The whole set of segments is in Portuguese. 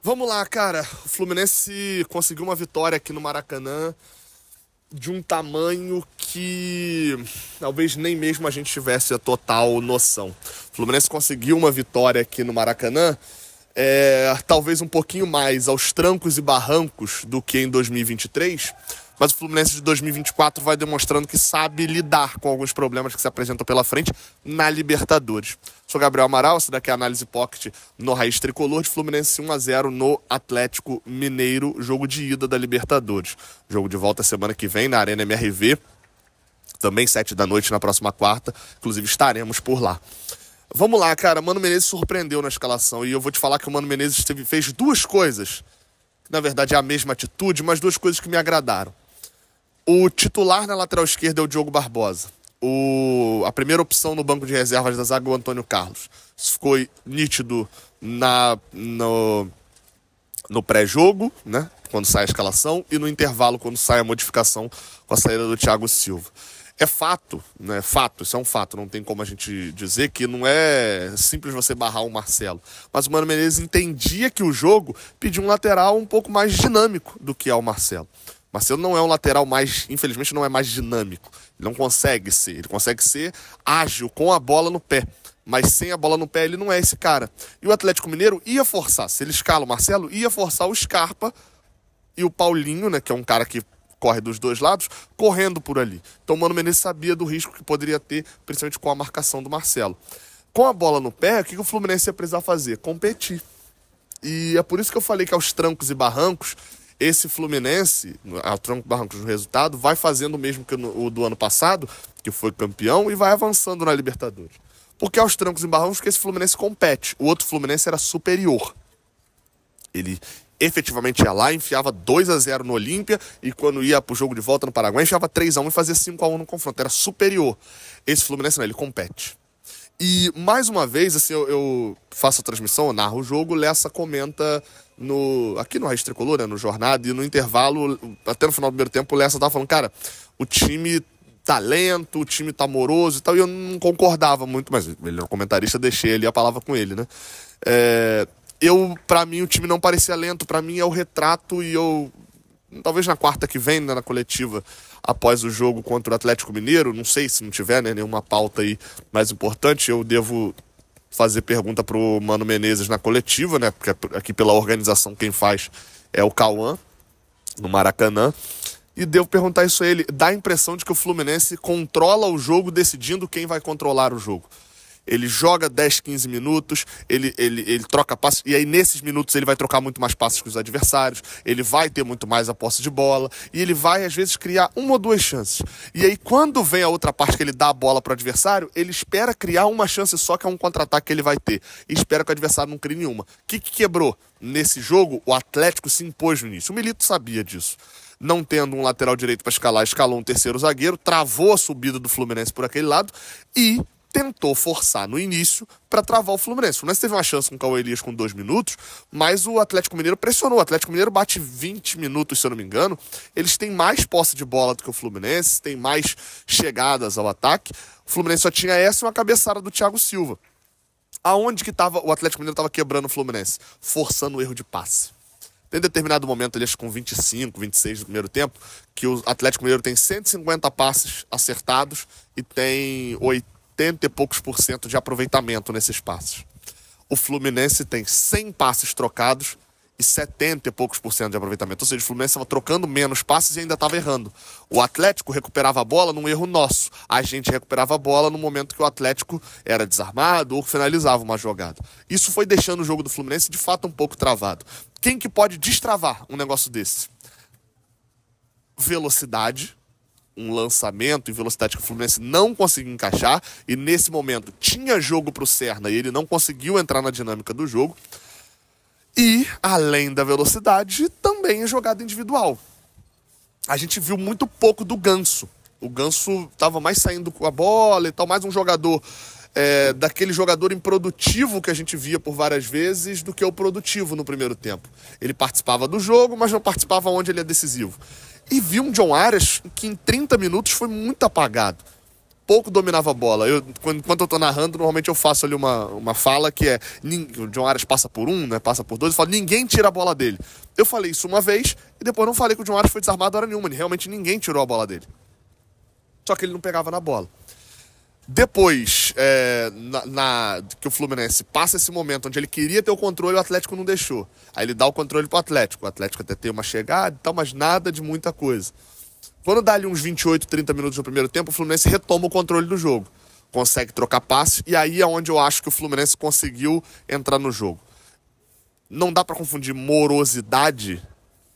Vamos lá, cara. O Fluminense conseguiu uma vitória aqui no Maracanã de um tamanho que talvez nem mesmo a gente tivesse a total noção. O Fluminense conseguiu uma vitória aqui no Maracanã, talvez um pouquinho mais aos trancos e barrancos do que em 2023, mas o Fluminense de 2024 vai demonstrando que sabe lidar com alguns problemas que se apresentam pela frente na Libertadores. Sou Gabriel Amaral, essa daqui é a Análise Pocket no Raiz Tricolor, de Fluminense 1-0 no Atlético Mineiro, jogo de ida da Libertadores. Jogo de volta semana que vem na Arena MRV, também 7 da noite na próxima quarta, inclusive estaremos por lá. Vamos lá, cara, Mano Menezes surpreendeu na escalação e eu vou te falar que o Mano Menezes fez duas coisas, que na verdade é a mesma atitude, mas duas coisas que me agradaram. O titular na lateral esquerda é o Diogo Barbosa. A primeira opção no banco de reservas da zaga é o Antônio Carlos. Isso ficou nítido no pré-jogo, né? Quando sai a escalação, e no intervalo, quando sai a modificação com a saída do Thiago Silva. É fato, né? Fato, isso é um fato. Não tem como a gente dizer que não é simples você barrar o Marcelo. Mas o Mano Menezes entendia que o jogo pedia um lateral um pouco mais dinâmico do que é o Marcelo. Marcelo não é um lateral mais, infelizmente, não é mais dinâmico. Ele não consegue ser. Ele consegue ser ágil com a bola no pé. Mas sem a bola no pé, ele não é esse cara. E o Atlético Mineiro ia forçar. Se ele escala o Marcelo, ia forçar o Scarpa e o Paulinho, né, que é um cara que corre dos dois lados, correndo por ali. Então o Mano Menezes sabia do risco que poderia ter, principalmente com a marcação do Marcelo. Com a bola no pé, o que o Fluminense ia precisar fazer? Competir. E é por isso que eu falei que aos trancos e barrancos, esse Fluminense, ao tronco barrancos no resultado, vai fazendo o mesmo que o do ano passado, que foi campeão, e vai avançando na Libertadores. Porque aos trancos e barrancos que esse Fluminense compete. O outro Fluminense era superior. Ele efetivamente ia lá, enfiava 2-0 no Olímpia, e quando ia pro jogo de volta no Paraguai, enfiava 3-1 e fazia 5-1 no confronto. Era superior. Esse Fluminense não, ele compete. E, mais uma vez, assim, eu faço a transmissão, eu narro o jogo, o Lessa comenta aqui no Raiz Tricolor, né, no Jornada, e no intervalo, até no final do primeiro tempo, o Lessa tava falando, cara, o time tá lento, o time tá moroso e tal, e eu não concordava muito, mas ele é um comentarista, deixei ali a palavra com ele, né? Pra mim, o time não parecia lento, pra mim é o retrato, e talvez na quarta que vem, né, na coletiva, após o jogo contra o Atlético Mineiro, não sei se não tiver, né, nenhuma pauta aí mais importante, eu devo fazer pergunta pro Mano Menezes na coletiva, né, porque aqui pela organização quem faz é o Cauã, no Maracanã, e devo perguntar isso a ele. Dá a impressão de que o Fluminense controla o jogo decidindo quem vai controlar o jogo. Ele joga 10, 15 minutos, ele troca passes, e aí nesses minutos ele vai trocar muito mais passes que os adversários, ele vai ter muito mais a posse de bola, e ele vai às vezes criar uma ou duas chances. E aí quando vem a outra parte que ele dá a bola para o adversário, ele espera criar uma chance só, que é um contra-ataque que ele vai ter, e espera que o adversário não crie nenhuma. O que quebrou? Nesse jogo, o Atlético se impôs no início. O Milito sabia disso. Não tendo um lateral direito para escalar, escalou um terceiro zagueiro, travou a subida do Fluminense por aquele lado, e tentou forçar no início para travar o Fluminense. O Fluminense teve uma chance com o Cauã Elias com 2 minutos, mas o Atlético Mineiro pressionou. O Atlético Mineiro bate 20 minutos, se eu não me engano. Eles têm mais posse de bola do que o Fluminense, têm mais chegadas ao ataque. O Fluminense só tinha essa e uma cabeçada do Thiago Silva. Aonde que o Atlético Mineiro estava quebrando o Fluminense? Forçando o erro de passe. Tem determinado momento, ali, acho que com 25, 26 do primeiro tempo, que o Atlético Mineiro tem 150 passes acertados e tem 80 e poucos % de aproveitamento nesses passes. O Fluminense tem 100 passes trocados e 70 e poucos % de aproveitamento. Ou seja, o Fluminense estava trocando menos passes e ainda estava errando. O Atlético recuperava a bola num erro nosso. A gente recuperava a bola no momento que o Atlético era desarmado ou finalizava uma jogada. Isso foi deixando o jogo do Fluminense de fato um pouco travado. Quem que pode destravar um negócio desse? Velocidade. Um lançamento e velocidade que o Fluminense não conseguiu encaixar, e nesse momento tinha jogo pro Serna e ele não conseguiu entrar na dinâmica do jogo. E, além da velocidade, também a jogada individual. A gente viu muito pouco do Ganso. O Ganso estava mais saindo com a bola e tal, mais um jogador, daquele jogador improdutivo que a gente via por várias vezes, do que o produtivo no primeiro tempo. Ele participava do jogo, mas não participava onde ele é decisivo. E vi um John Arias que em 30 minutos foi muito apagado. pouco dominava a bola. Enquanto eu tô narrando, normalmente eu faço ali uma fala que é: o John Arias passa por um, né? Passa por dois. Eu falo: ninguém tira a bola dele. Eu falei isso uma vez e depois não falei que o John Arias foi desarmado hora nenhuma. Realmente ninguém tirou a bola dele. Só que ele não pegava na bola. Depois, que o Fluminense passa esse momento onde ele queria ter o controle, o Atlético não deixou. Aí ele dá o controle pro Atlético. O Atlético até tem uma chegada e tal, mas nada de muita coisa. Quando dá ali uns 28, 30 minutos no primeiro tempo, o Fluminense retoma o controle do jogo. Consegue trocar passes e aí é onde eu acho que o Fluminense conseguiu entrar no jogo. Não dá pra confundir morosidade,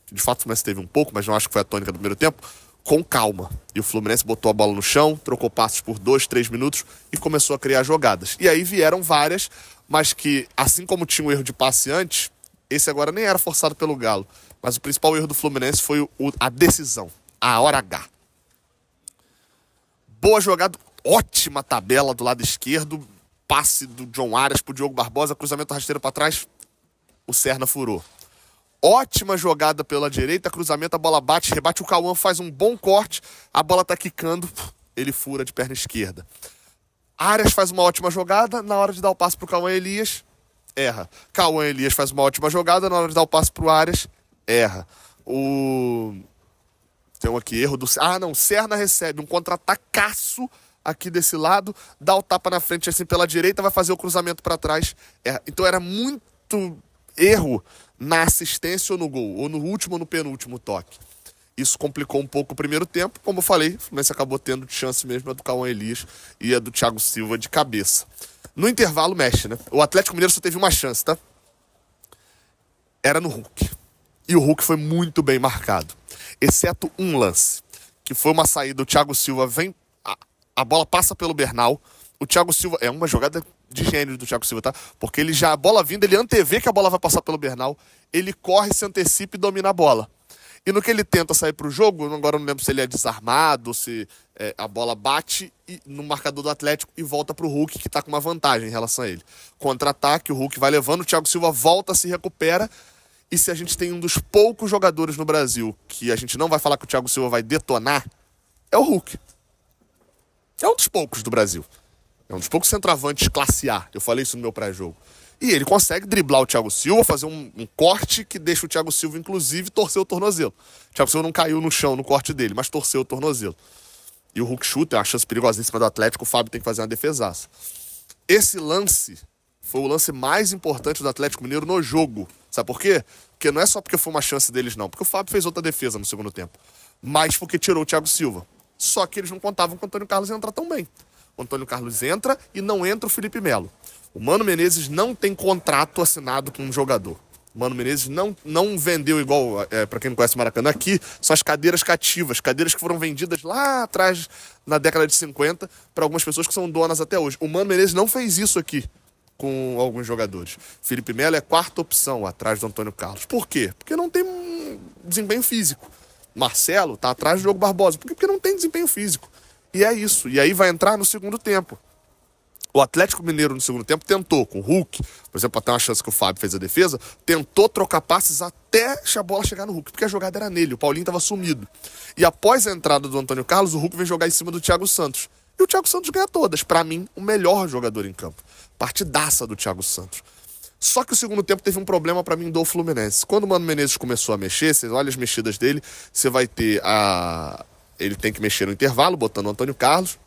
que de fato o Fluminense teve um pouco, mas não acho que foi a tônica do primeiro tempo, com calma. E o Fluminense botou a bola no chão, trocou passos por 2, 3 minutos e começou a criar jogadas. E aí vieram várias, mas que, assim como tinha um erro de passe antes, esse agora nem era forçado pelo Galo. Mas o principal erro do Fluminense foi a decisão, a hora H. Boa jogada, ótima tabela do lado esquerdo, passe do John Arias pro Diogo Barbosa, cruzamento rasteiro para trás, o Serna furou. Ótima jogada pela direita, cruzamento, a bola bate, rebate, o Cauã faz um bom corte, a bola tá quicando, ele fura de perna esquerda. Arias faz uma ótima jogada, na hora de dar o passe pro Cauã Elias, erra. Cauã Elias faz uma ótima jogada, na hora de dar o passe pro Arias, erra. Tem aqui, erro do... Serna recebe um contra-atacaço aqui desse lado, dá o tapa na frente assim pela direita, vai fazer o cruzamento para trás, erra. Então era muito erro na assistência ou no gol, ou no último ou no penúltimo toque. Isso complicou um pouco o primeiro tempo, como eu falei, o Fluminense acabou tendo chance mesmo a do Cauã Elias e a do Thiago Silva de cabeça. No intervalo mexe, né? O Atlético Mineiro só teve uma chance, tá? Era no Hulk. E o Hulk foi muito bem marcado. Exceto um lance, que foi uma saída, o Thiago Silva vem, a bola passa pelo Bernal, o Thiago Silva, é uma jogada de gênio do Thiago Silva, tá? Porque ele já, a bola vindo, ele antevê que a bola vai passar pelo Bernal, ele corre, se antecipa e domina a bola. E no que ele tenta sair pro jogo, agora eu não lembro se ele é desarmado, se a bola bate no marcador do Atlético e volta pro Hulk, que tá com uma vantagem em relação a ele. Contra-ataque, o Hulk vai levando, o Thiago Silva volta, se recupera. E se a gente tem um dos poucos jogadores no Brasil que a gente não vai falar que o Thiago Silva vai detonar, é o Hulk. É um dos poucos do Brasil. É um dos poucos centroavantes classe A. Eu falei isso no meu pré-jogo. E ele consegue driblar o Thiago Silva, fazer um corte que deixa o Thiago Silva, inclusive, torcer o tornozelo. O Thiago Silva não caiu no chão no corte dele, mas torceu o tornozelo. E o Hulk chuta, é uma chance perigosíssima do Atlético, o Fábio tem que fazer uma defesaça. Esse lance foi o lance mais importante do Atlético Mineiro no jogo. Sabe por quê? Porque não é só porque foi uma chance deles, não. Porque o Fábio fez outra defesa no segundo tempo. Mas porque tirou o Thiago Silva. Só que eles não contavam com o Antônio Carlos entrar tão bem. O Antônio Carlos entra e não entra o Felipe Melo. O Mano Menezes não tem contrato assinado com um jogador. O Mano Menezes não vendeu igual, para quem não conhece o Maracanã, aqui são as cadeiras cativas, cadeiras que foram vendidas lá atrás, na década de 50, para algumas pessoas que são donas até hoje. O Mano Menezes não fez isso aqui com alguns jogadores. Felipe Melo é quarta opção atrás do Antônio Carlos. Por quê? Porque não tem desempenho físico. Marcelo tá atrás do Diogo Barbosa. Por quê? Porque não tem desempenho físico. E é isso. E aí vai entrar no segundo tempo. O Atlético Mineiro no segundo tempo tentou com o Hulk, por exemplo, até uma chance que o Fábio fez a defesa, tentou trocar passes até a bola chegar no Hulk, porque a jogada era nele, o Paulinho estava sumido. E após a entrada do Antônio Carlos, o Hulk vem jogar em cima do Thiago Santos. E o Thiago Santos ganha todas. Pra mim, o melhor jogador em campo. Partidaça do Thiago Santos. Só que o segundo tempo teve um problema pra mim do Fluminense. Quando o Mano Menezes começou a mexer, você olha as mexidas dele, você vai ter ele tem que mexer no intervalo, botando o Antônio Carlos.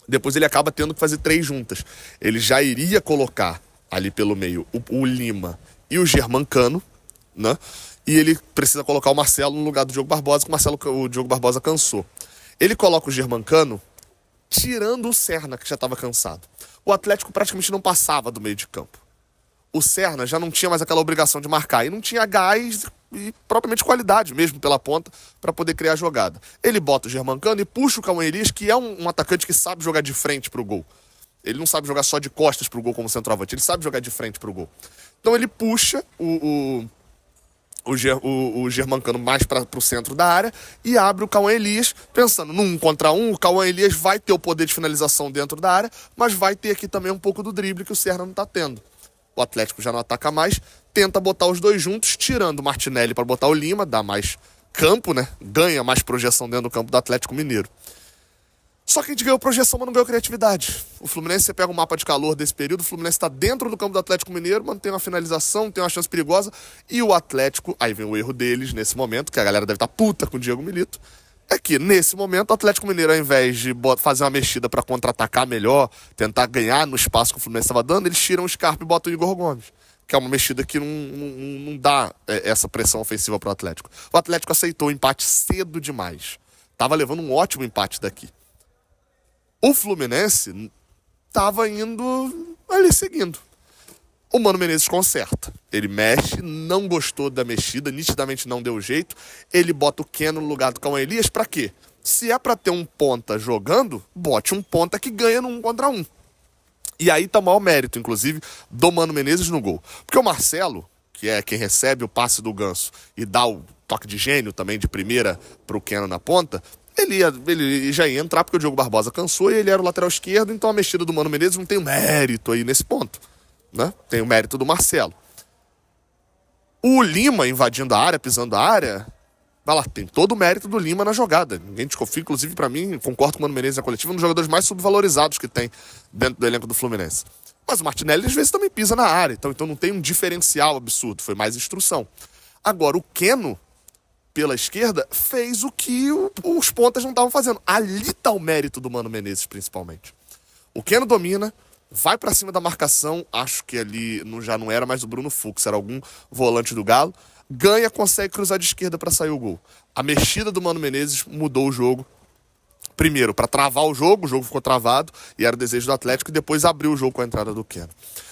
Depois ele acaba tendo que fazer 3 juntas. Ele já iria colocar ali pelo meio o Lima e o Germancano, né? E ele precisa colocar o Marcelo no lugar do Diogo Barbosa, que o Diogo Barbosa cansou. Ele coloca o Germancano tirando o Serna, que já estava cansado. O Atlético praticamente não passava do meio de campo. O Serna já não tinha mais aquela obrigação de marcar. E não tinha gás e propriamente qualidade mesmo pela ponta para poder criar jogada. Ele bota o Germancano e puxa o Cauã Elias, que é um atacante que sabe jogar de frente pro gol. Ele não sabe jogar só de costas pro gol como centroavante. Ele sabe jogar de frente pro gol. Então ele puxa o Germancano mais para o centro da área e abre o Cauã Elias, pensando no 1 contra 1, o Cauã Elias vai ter o poder de finalização dentro da área, mas vai ter aqui também um pouco do drible que o Serna não está tendo. O Atlético já não ataca mais, tenta botar os dois juntos, tirando o Martinelli para botar o Lima, dá mais campo, né? Ganha mais projeção dentro do campo do Atlético Mineiro. Só que a gente ganhou projeção, mas não ganhou criatividade. O Fluminense, você pega o mapa de calor desse período, o Fluminense está dentro do campo do Atlético Mineiro, mantém uma finalização, tem uma chance perigosa, e o Atlético, aí vem o erro deles nesse momento, que a galera deve estar puta com o Diego Milito, é que nesse momento o Atlético Mineiro, ao invés de fazer uma mexida para contra-atacar melhor, tentar ganhar no espaço que o Fluminense estava dando, eles tiram o Scarpa e botam o Igor Gomes, que é uma mexida que não dá essa pressão ofensiva para o Atlético. O Atlético aceitou o empate cedo demais. Tava levando um ótimo empate daqui. O Fluminense estava indo ali seguindo. O Mano Menezes conserta. Ele mexe, não gostou da mexida, nitidamente não deu jeito. Ele bota o Keno no lugar do Cauã Elias pra quê? Se é pra ter um ponta jogando, bote um ponta que ganha no 1 contra 1. E aí tá o maior mérito, inclusive, do Mano Menezes no gol. Porque o Marcelo, que é quem recebe o passe do Ganso e dá o toque de gênio também de primeira pro Keno na ponta, ele já ia entrar porque o Diogo Barbosa cansou e ele era o lateral esquerdo, então a mexida do Mano Menezes não tem mérito aí nesse ponto, né? Tem o mérito do Marcelo. O Lima invadindo a área, pisando a área, vai lá, tem todo o mérito do Lima na jogada. Ninguém desconfia, inclusive pra mim, concordo com o Mano Menezes na coletiva, um dos jogadores mais subvalorizados que tem dentro do elenco do Fluminense. Mas o Martinelli às vezes também pisa na área, então não tem um diferencial absurdo, foi mais instrução. Agora, o Keno, pela esquerda, fez o que os pontas não estavam fazendo. Ali tá o mérito do Mano Menezes, principalmente. O Keno domina, vai pra cima da marcação, acho que ali já não era mais o Bruno Fux, era algum volante do Galo, ganha, consegue cruzar de esquerda pra sair o gol. A mexida do Mano Menezes mudou o jogo. Primeiro, pra travar o jogo ficou travado, e era o desejo do Atlético, e depois abriu o jogo com a entrada do Keno.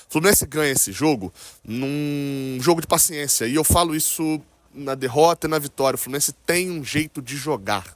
O Fluminense ganha esse jogo num jogo de paciência, e eu falo isso na derrota e na vitória. O Fluminense tem um jeito de jogar.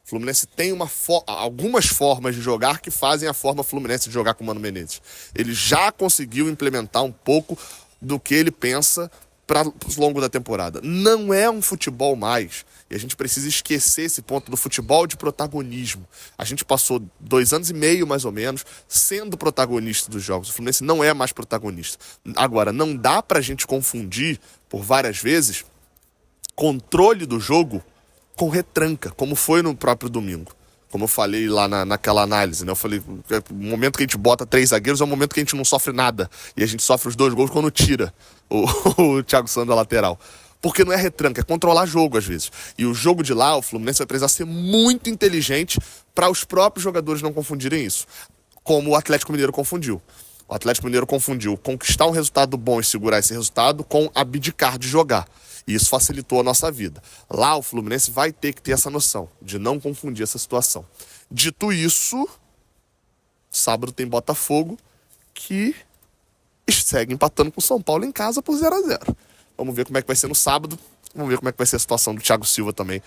O Fluminense tem algumas formas de jogar que fazem a forma Fluminense de jogar com o Mano Menezes. Ele já conseguiu implementar um pouco do que ele pensa para o longo da temporada. Não é um futebol mais. E a gente precisa esquecer esse ponto do futebol de protagonismo. A gente passou 2 anos e meio, mais ou menos, sendo protagonista dos jogos. O Fluminense não é mais protagonista. Agora, não dá pra gente confundir, por várias vezes, controle do jogo com retranca, como foi no próprio domingo. Como eu falei lá naquela análise, né? Eu falei, o momento que a gente bota 3 zagueiros é o momento que a gente não sofre nada. E a gente sofre os 2 gols quando tira o Thiago Santos da lateral. Porque não é retranca, é controlar jogo às vezes. E o jogo de lá, o Fluminense vai precisar ser muito inteligente para os próprios jogadores não confundirem isso. Como o Atlético Mineiro confundiu. O Atlético Mineiro confundiu conquistar um resultado bom e segurar esse resultado com abdicar de jogar. E isso facilitou a nossa vida. Lá o Fluminense vai ter que ter essa noção de não confundir essa situação. Dito isso, sábado tem Botafogo, que segue empatando com o São Paulo em casa por 0-0. Vamos ver como é que vai ser no sábado. Vamos ver como é que vai ser a situação do Thiago Silva também.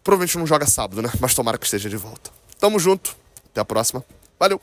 Provavelmente não joga sábado, né? Mas tomara que esteja de volta. Tamo junto. Até a próxima. Valeu!